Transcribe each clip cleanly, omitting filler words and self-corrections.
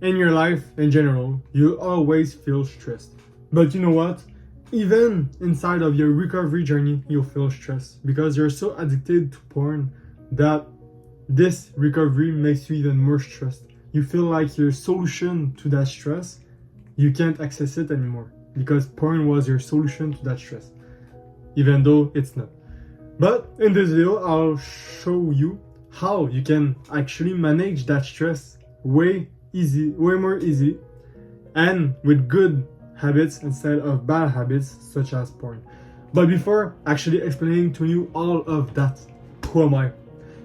in your life in general, you always feel stressed. But you know what? Even inside of your recovery journey, you'll feel stressed because you're so addicted to porn that this recovery makes you even more stressed. You feel like your solution to that stress, you can't access it anymore because porn was your solution to that stress, even though it's not. But in this video, I'll show you how you can actually manage that stress way more easy, and with good habits instead of bad habits such as porn. But before actually explaining to you all of that, who am I?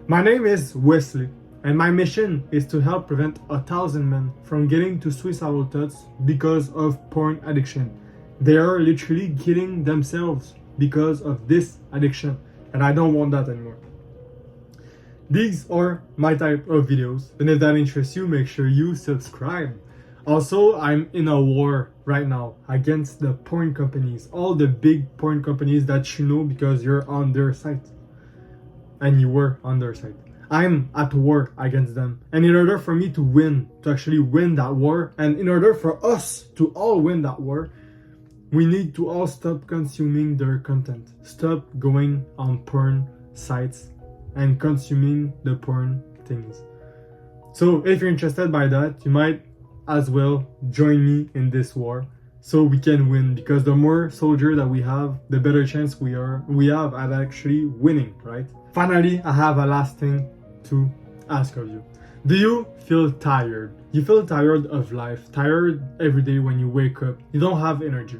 My name is Wesley, and my mission is to help prevent 1,000 men from getting to suicidal thoughts because of porn addiction. They are literally killing themselves because of this addiction, and I don't want that anymore. These are my type of videos, and if that interests you, make sure you subscribe. Also, I'm in a war right now against the porn companies, all the big porn companies that you know because you're on their site. And you were on their site. I'm at war against them. And in order for me to win, to actually win that war, and in order for us to all win that war, we need to all stop consuming their content. Stop going on porn sites and consuming the porn things. So if you're interested by that, you might as well join me in this war so we can win, because the more soldiers that we have, the better chance we have at actually winning, right? Finally, I have a last thing to ask of you. Do you feel tired? You feel tired of life, tired every day when you wake up. You don't have energy.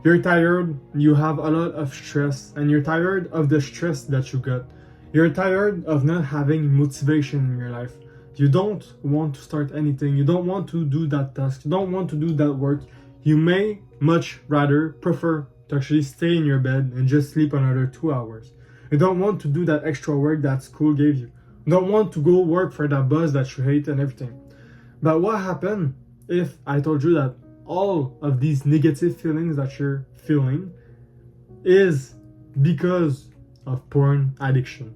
You're tired, you have a lot of stress, and you're tired of the stress that you got. You're tired of not having motivation in your life. You don't want to start anything. You don't want to do that task. You don't want to do that work. You may much rather prefer to actually stay in your bed and just sleep another 2 hours. You don't want to do that extra work that school gave you. You don't want to go work for that boss that you hate and everything. But what happened if I told you that all of these negative feelings that you're feeling is because of porn addiction?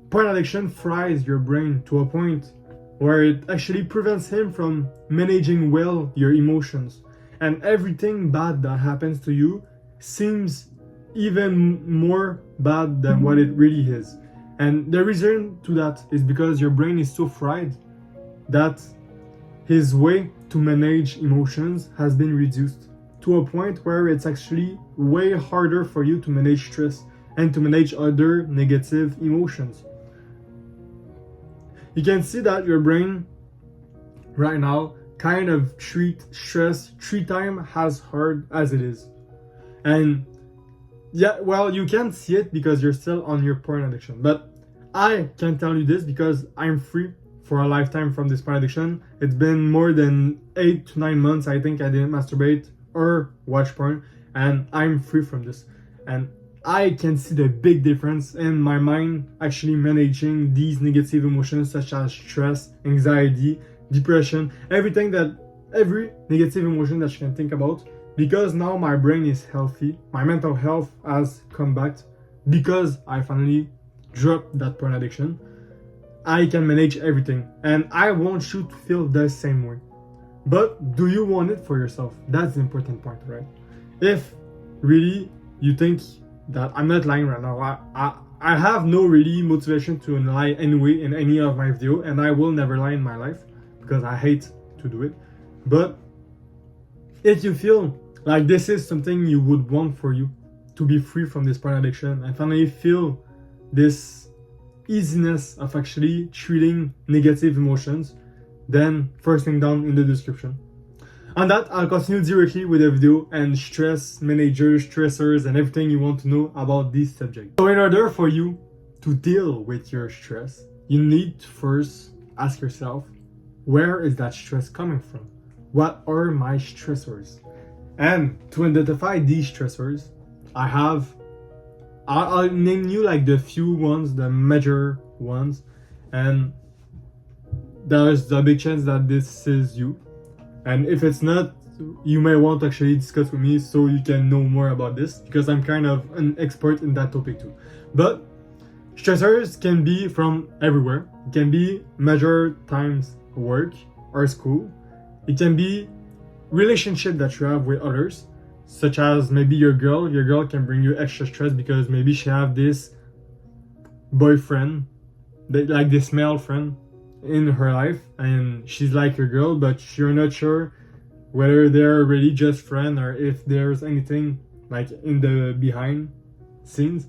Porn addiction fries your brain to a point where it actually prevents him from managing well your emotions. And everything bad that happens to you seems even more bad than what it really is. And the reason to that is because your brain is so fried that his way to manage emotions has been reduced to a point where it's actually way harder for you to manage stress and to manage other negative emotions. You can see that your brain right now kind of treat stress 3 times as hard as it is. And yeah, well, you can't see it because you're still on your porn addiction. But I can tell you this because I'm free for a lifetime from this porn addiction. It's been more than 8 to 9 months, I think, I didn't masturbate or watch porn, and I'm free from this. And I can see the big difference in my mind actually managing these negative emotions such as stress, anxiety, depression, every negative emotion that you can think about, because now my brain is healthy, my mental health has come back because I finally dropped that porn addiction. I can manage everything, and I want you to feel the same way. But do you want it for yourself? That's the important point, right? If really you think that I'm not lying right now, I have no really motivation to lie anyway in any of my video, and I will never lie in my life because I hate to do it. But if you feel like this is something you would want for you to be free from this porn addiction and finally feel this easiness of actually treating negative emotions, then first link down in the description. On that, I'll continue directly with the video and stress managers, stressors, and everything you want to know about this subject. So in order for you to deal with your stress, you need to first ask yourself, where is that stress coming from? What are my stressors? And to identify these stressors, I'll name you like the few ones, the major ones, and there's a big chance that this is you. And if it's not, you may want to actually discuss with me so you can know more about this, because I'm kind of an expert in that topic too. But stressors can be from everywhere. It can be major times work, or school. It can be relationship that you have with others, such as maybe your girl can bring you extra stress because maybe she have this boyfriend, like this male friend in her life, and she's like your girl, but you're not sure whether they're really just friend or if there's anything like in the behind scenes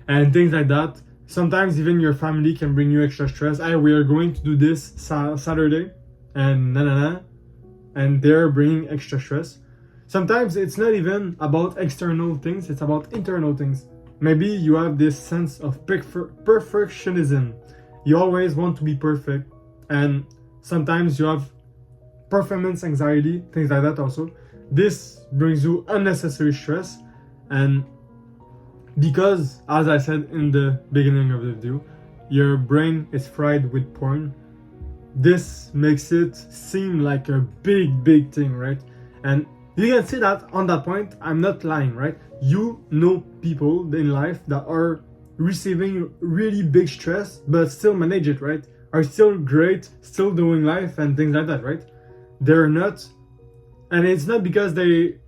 and things like that. Sometimes even your family can bring you extra stress. Hey, we are going to do this Saturday, and and they're bringing extra stress. Sometimes it's not even about external things, it's about internal things. Maybe you have this sense of perfectionism. You always want to be perfect, and sometimes you have performance anxiety, things like that also. This brings you unnecessary stress, and because, as I said in the beginning of the video, your brain is fried with porn, this makes it seem like a big thing, right? And you can see that on that point, I'm not lying, right? You know people in life that are receiving really big stress but still manage it, right? Are still great, still doing life and things like that, right? They're not, and it's not because they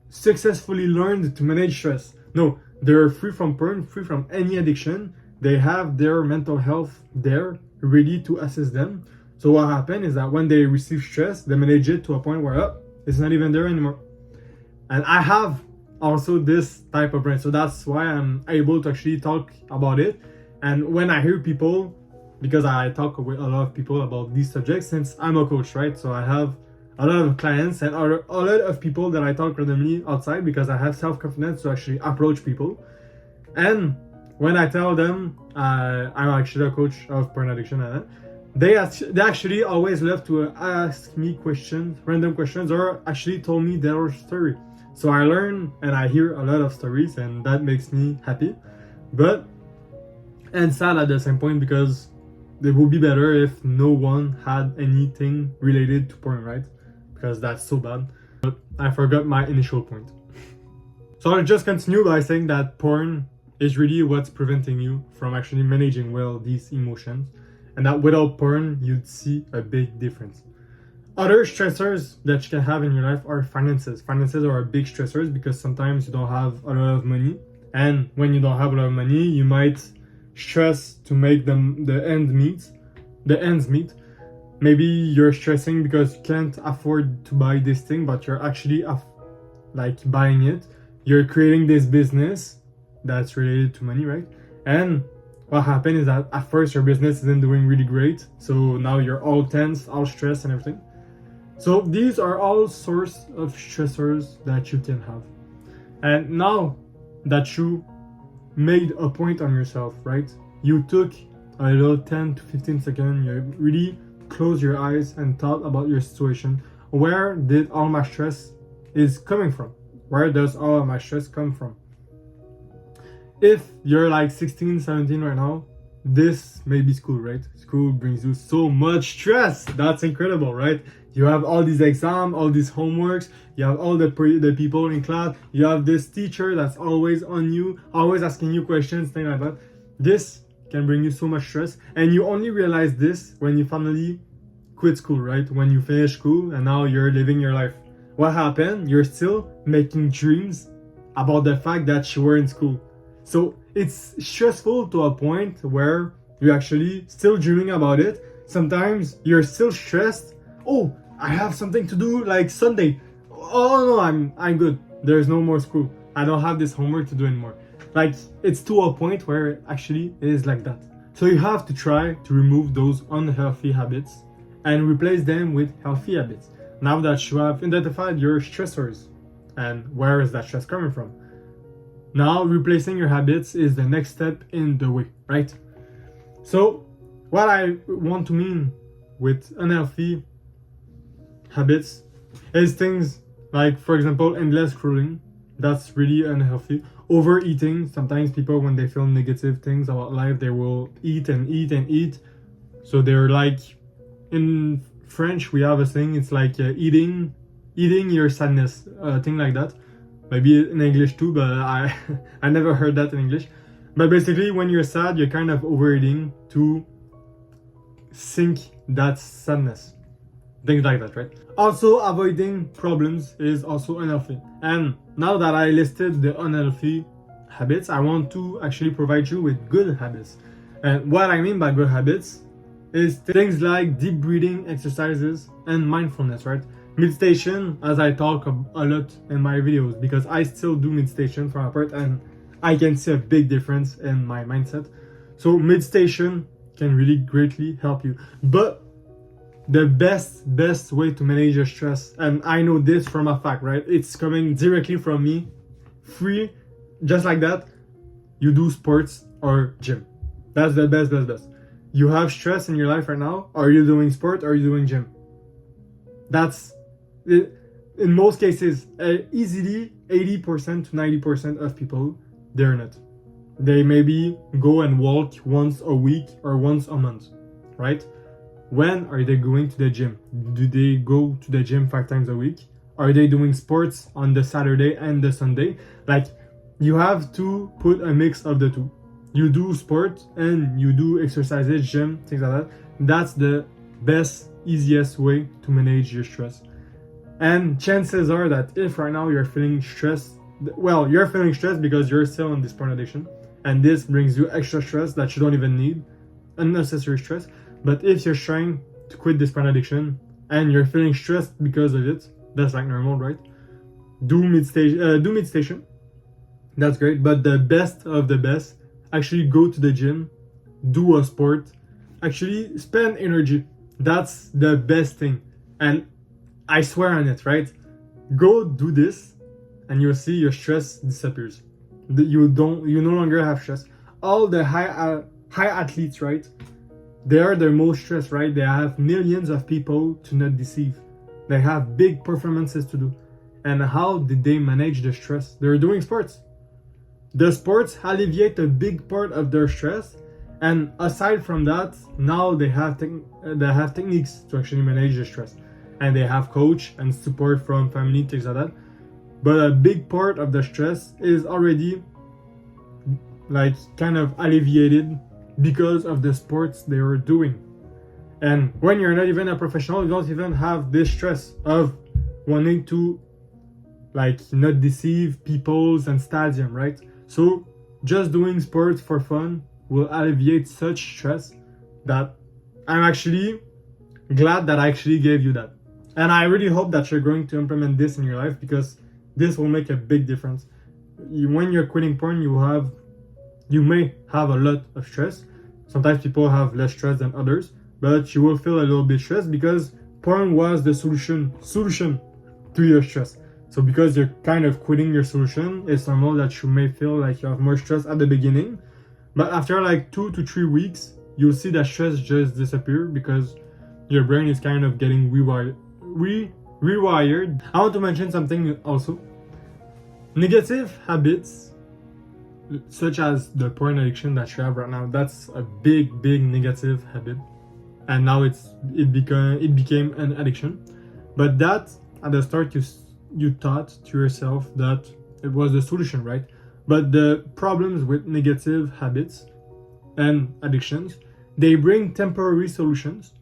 successfully learned to manage stress. No, they're free from porn, free from any addiction. They have their mental health there, ready to assist them. So what happened is that when they receive stress, they manage it to a point where it's not even there anymore. And I have also this type of brain, so that's why I'm able to actually talk about it. And when I hear people, because I talk with a lot of people about these subjects, since I'm a coach, right? So I have a lot of clients and a lot of people that I talk randomly outside because I have self-confidence to actually approach people. And when I tell them I'm actually a coach of porn addiction, they actually always love to ask me questions, random questions, or actually told me their story. So I learn and I hear a lot of stories, and that makes me happy, and sad at the same point, because it would be better if no one had anything related to porn, right? Because that's so bad. But I forgot my initial point. So I'll just continue by saying that porn is really what's preventing you from actually managing well these emotions, and that without porn, you'd see a big difference. Other stressors that you can have in your life are finances. Finances are big stressors because sometimes you don't have a lot of money, and when you don't have a lot of money, you might stress to make the ends meet. Maybe you're stressing because you can't afford to buy this thing, but you're actually like buying it. You're creating this business that's related to money, right? And what happened is that at first your business isn't doing really great, so now you're all tense, all stressed and everything. So these are all sorts of stressors that you can have. And now that you made a point on yourself, right? You took a little 10 to 15 seconds, you really closed your eyes and thought about your situation. Where did all my stress is coming from? Where does all of my stress come from? If you're like 16, 17 right now, this may be school, right? School brings you so much stress. That's incredible, right? You have all these exams, all these homeworks, you have all the people in class, you have this teacher that's always on you, always asking you questions, things like that. This can bring you so much stress, and you only realize this when you finally quit school, right? When you finish school and now you're living your life. What happened? You're still making dreams about the fact that you were in school. So it's stressful to a point where you're actually still dreaming about it. Sometimes you're still stressed. Oh, I have something to do like Sunday. Oh no, I'm good. There's no more school. I don't have this homework to do anymore. Like, it's to a point where actually it is like that. So you have to try to remove those unhealthy habits and replace them with healthy habits. Now that you have identified your stressors and where is that stress coming from, now replacing your habits is the next step in the way, right? So what I want to mean with unhealthy habits is things like, for example, endless scrolling. That's really unhealthy. Overeating. Sometimes people, when they feel negative things about life, they will eat and eat and eat. So they're like, in French we have a saying, it's like eating your sadness, thing like that. Maybe in English too, but I never heard that in English. But basically, when you're sad, you're kind of overeating to sink that sadness. things like that, right? Also, avoiding problems is also unhealthy. And now that I listed the unhealthy habits, I want to actually provide you with good habits. And what I mean by good habits is things like deep breathing exercises and mindfulness, right? Meditation, as I talk a lot in my videos, because I still do meditation for my part and I can see a big difference in my mindset. So meditation can really greatly help you. But the best way to manage your stress, and I know this from a fact, right? It's coming directly from me, free, just like that. You do sports or gym. That's the best. You have stress in your life right now. Are you doing sport or are you doing gym? That's it. In most cases, easily 80% to 90% of people, they're not. They maybe go and walk once a week or once a month, right? When are they going to the gym? Do they go to the gym 5 times a week? Are they doing sports on the Saturday and the Sunday? Like, you have to put a mix of the two. You do sport and you do exercises, gym, things like that. That's the best, easiest way to manage your stress. And chances are that if right now you're feeling stressed, well, you're feeling stressed because you're still in this porn addiction, and this brings you extra stress that you don't even need, unnecessary stress. But if you're trying to quit this porn addiction and you're feeling stressed because of it, that's like normal, right? Do meditation. That's great. But the best of the best, actually go to the gym, do a sport, actually spend energy. That's the best thing. And I swear on it, right? Go do this and you'll see your stress disappears. You no longer have stress. All the high athletes, right? They are the most stressed, right? They have millions of people to not deceive. They have big performances to do. And how did they manage the stress? They're doing sports. The sports alleviate a big part of their stress. And aside from that, now they have techniques to actually manage the stress. And they have coach and support from family, things like that. But a big part of the stress is already like kind of alleviated because of the sports they were doing. And when you're not even a professional, you don't even have this stress of wanting to like not deceive peoples and stadium, right? So just doing sports for fun will alleviate such stress that I'm actually glad that I actually gave you that. And I really hope that you're going to implement this in your life, because this will make a big difference. When you're quitting porn, you may have a lot of stress. Sometimes people have less stress than others, but you will feel a little bit stressed because porn was the solution to your stress. So because you're kind of quitting your solution, it's normal that you may feel like you have more stress at the beginning. But after like 2 to 3 weeks, you'll see that stress just disappear because your brain is kind of getting rewired. I want to mention something also. Negative habits, such as the porn addiction that you have right now, that's a big negative habit, and now it became an addiction. But that at the start you thought to yourself that it was the solution, right? But the problems with negative habits and addictions, they bring temporary solutions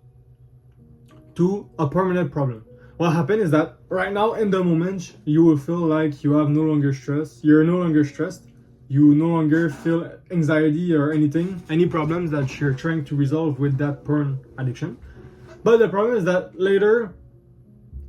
to a permanent problem. What happened is that right now in the moment you will feel like you have no longer stress, you're no longer stressed, you no longer feel anxiety or any problems that you're trying to resolve with that porn addiction. But the problem is that later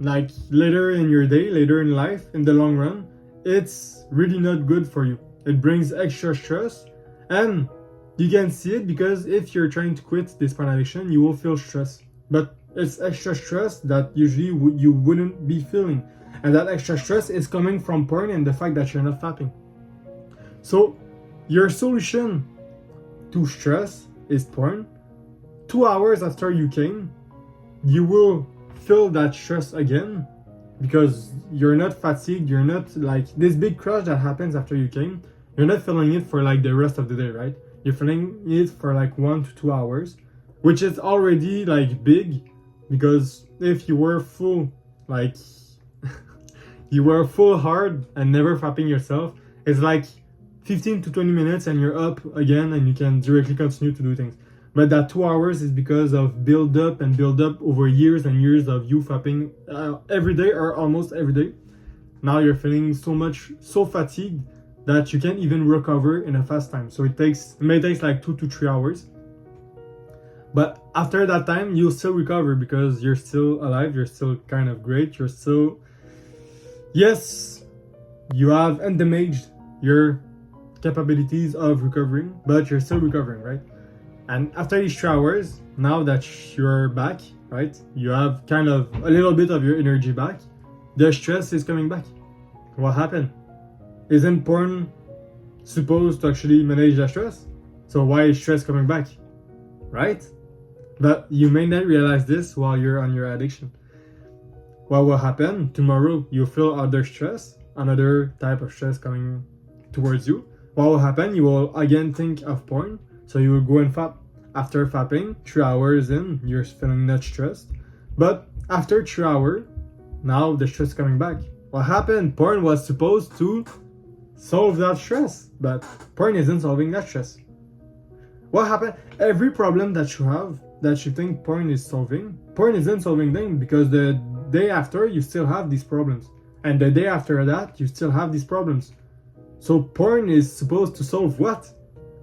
in your day, later in life, in the long run, it's really not good for you. It brings extra stress, and you can see it because if you're trying to quit this porn addiction, you will feel stress. But it's extra stress that usually you wouldn't be feeling. And that extra stress is coming from porn and the fact that you're not fapping. So your solution to stress is porn. 2 hours after you came, you will feel that stress again because you're not fatigued, you're not like this big crush that happens after you came. You're not feeling it for like the rest of the day, right? You're feeling it for like 1 to 2 hours, which is already like big, because if you were full hard and never fapping yourself, it's like 15 to 20 minutes and you're up again and you can directly continue to do things. But that 2 hours is because of build up over years and years of you fapping every day or almost every day. Now you're feeling so fatigued that you can't even recover in a fast time. So it may take like 2 to 3 hours. But after that time, you'll still recover because you're still alive, you're still kind of great, yes, you have undamaged your capabilities of recovering, but you're still recovering, right? And after these 3 hours, now that you're back, right, you have kind of a little bit of your energy back, the stress is coming back. What happened? Isn't porn supposed to actually manage the stress? So why is stress coming back? Right? But you may not realize this while you're on your addiction. What will happen? Tomorrow you feel other stress, another type of stress coming towards you. What will happen? You will again think of porn. So you will go and fap. After fapping, 3 hours in, you're feeling not stressed. But after 3 hours, now the stress coming back. What happened? Porn was supposed to solve that stress, but porn isn't solving that stress. What happened? Every problem that you have, that you think porn is solving, porn isn't solving them, because the day after you still have these problems. And the day after that, you still have these problems. So porn is supposed to solve what?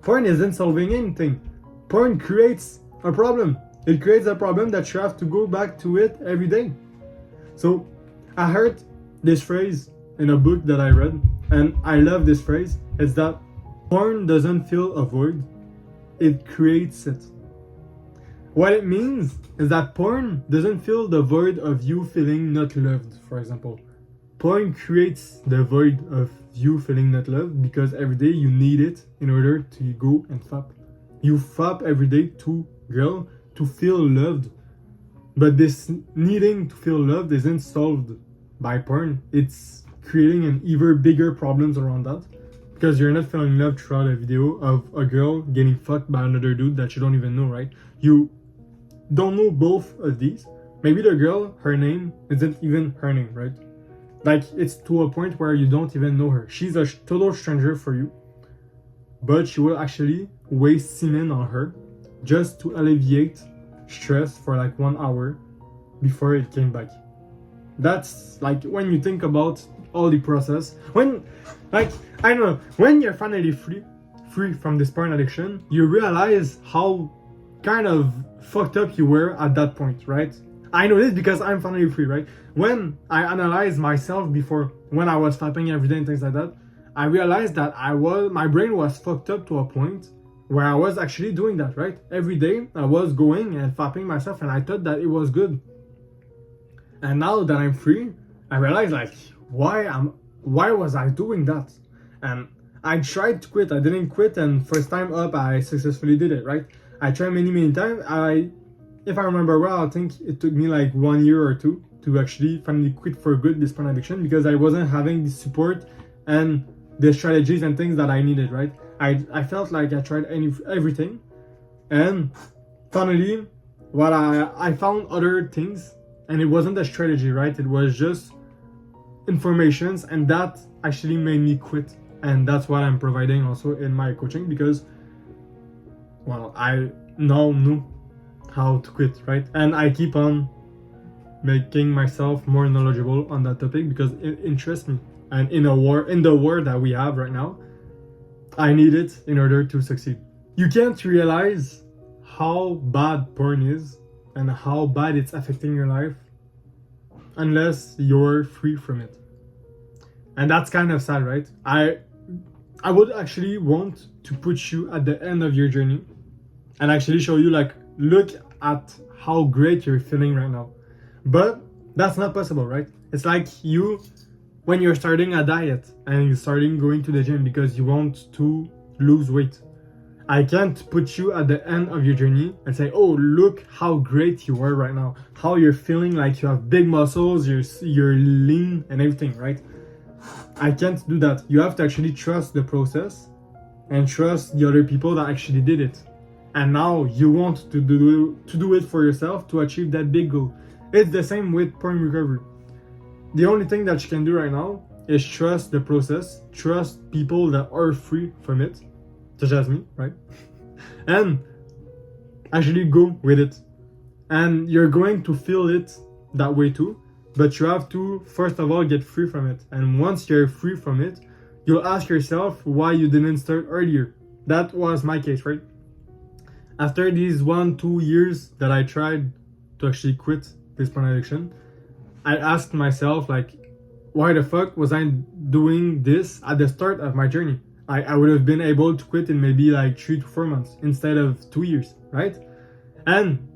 Porn isn't solving anything. Porn creates a problem. It creates a problem that you have to go back to it every day. So I heard this phrase in a book that I read, and I love this phrase. It's that porn doesn't fill a void, it creates it. What it means is that porn doesn't fill the void of you feeling not loved, for example. Porn creates the void of you feeling not loved because every day you need it in order to go and fap. You fap every day to girl to feel loved. But this needing to feel loved isn't solved by porn. It's creating an even bigger problems around that. Because you're not feeling love throughout a video of a girl getting fucked by another dude that you don't even know, right? You don't know both of these. Maybe the girl, her name isn't even her name, right? Like, it's to a point where you don't even know her. She's a total stranger for you. But you will actually waste semen on her just to alleviate stress for like 1 hour before it came back. That's like when you think about all the process. When, like, I don't know, when you're finally free from this porn addiction, you realize how kind of fucked up you were at that point, right? I know this because I'm finally free, right? When I analyzed myself before, when I was fapping every day and things like that, I realized that my brain was fucked up to a point where I was actually doing that, right? Every day I was going and fapping myself and I thought that it was good. And now that I'm free, I realized like, why was I doing that? And I tried to quit, I didn't quit, and first time up I successfully did it, right? I tried many times. If I remember well, I think it took me like 1 year or two to actually finally quit for good this porn addiction because I wasn't having the support and the strategies and things that I needed, right? I felt like I tried everything, and finally I found other things, and it wasn't a strategy, right? It was just informations, and that actually made me quit. And that's what I'm providing also in my coaching because, well, I now know how to quit, right? And I keep on making myself more knowledgeable on that topic because it interests me. And in the war that we have right now, I need it in order to succeed. You can't realize how bad porn is and how bad it's affecting your life unless you're free from it. And that's kind of sad, right? I would actually want to put you at the end of your journey and actually show you, like, look at how great you're feeling right now. But that's not possible, right? It's like when you're starting a diet and you're starting going to the gym because you want to lose weight. I can't put you at the end of your journey and say, oh, look how great you are right now. How you're feeling like you have big muscles, you're lean and everything, right? I can't do that. You have to actually trust the process and trust the other people that actually did it. And now you want to do it for yourself to achieve that big goal. It's the same with porn recovery. The only thing that you can do right now is trust the process, trust people that are free from it, such as me, right? And actually go with it. And you're going to feel it that way too, but you have to first of all get free from it. And once you're free from it, you'll ask yourself why you didn't start earlier. That was my case, right? After these 1-2 years that I tried to actually quit this porn addiction, I asked myself, like, why the fuck was I doing this at the start of my journey? I would have been able to quit in maybe like 3 to 4 months instead of 2 years, right? And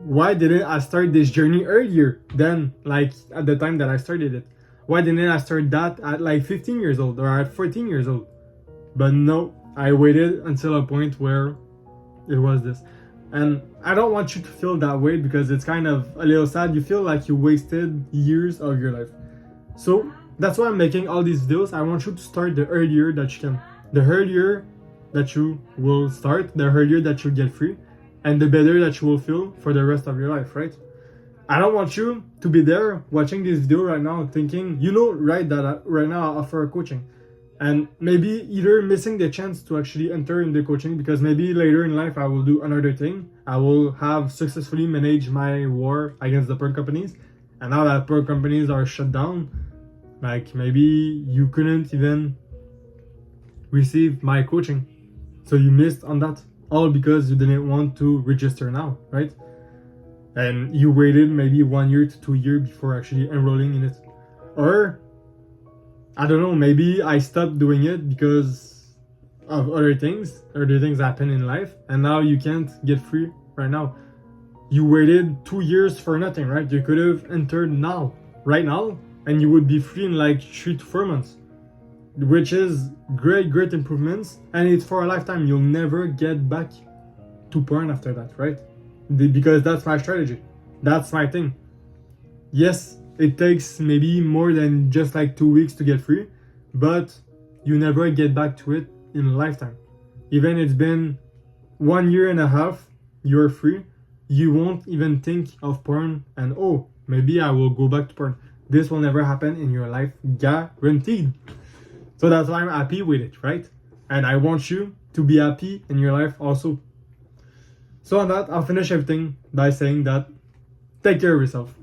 why didn't I start this journey earlier than like at the time that I started it? Why didn't I start that at like 15 years old or at 14 years old? But no, I waited until a point where it was this. And I don't want you to feel that way because it's kind of a little sad. You feel like you wasted years of your life. So that's why I'm making all these videos. I want you to start the earlier that you can. The earlier that you will start, the earlier that you get free, and the better that you will feel for the rest of your life, right? I don't want you to be there watching this video right now thinking, you know, right, that right now I offer coaching. And maybe either missing the chance to actually enter in the coaching because maybe later in life I will do another thing. I will have successfully managed my war against the porn companies. And now that porn companies are shut down, like maybe you couldn't even receive my coaching. So you missed on that. All because you didn't want to register now, right? And you waited maybe 1 year to 2 years before actually enrolling in it. Or, I don't know, maybe I stopped doing it because of other things happen in life, and now you can't get free right now. You waited 2 years for nothing, right? You could have entered now, right now, and you would be free in like 3 to 4 months. Which is great improvements, and it's for a lifetime. You'll never get back to porn after that, right? Because that's my strategy. That's my thing. Yes, it takes maybe more than just like 2 weeks to get free, but you never get back to it in a lifetime. Even it's been 1 year and a half, you're free, you won't even think of porn and, oh, maybe I will go back to porn. This will never happen in your life, guaranteed. So that's why I'm happy with it, right? And I want you to be happy in your life also. So on that, I'll finish everything by saying that take care of yourself.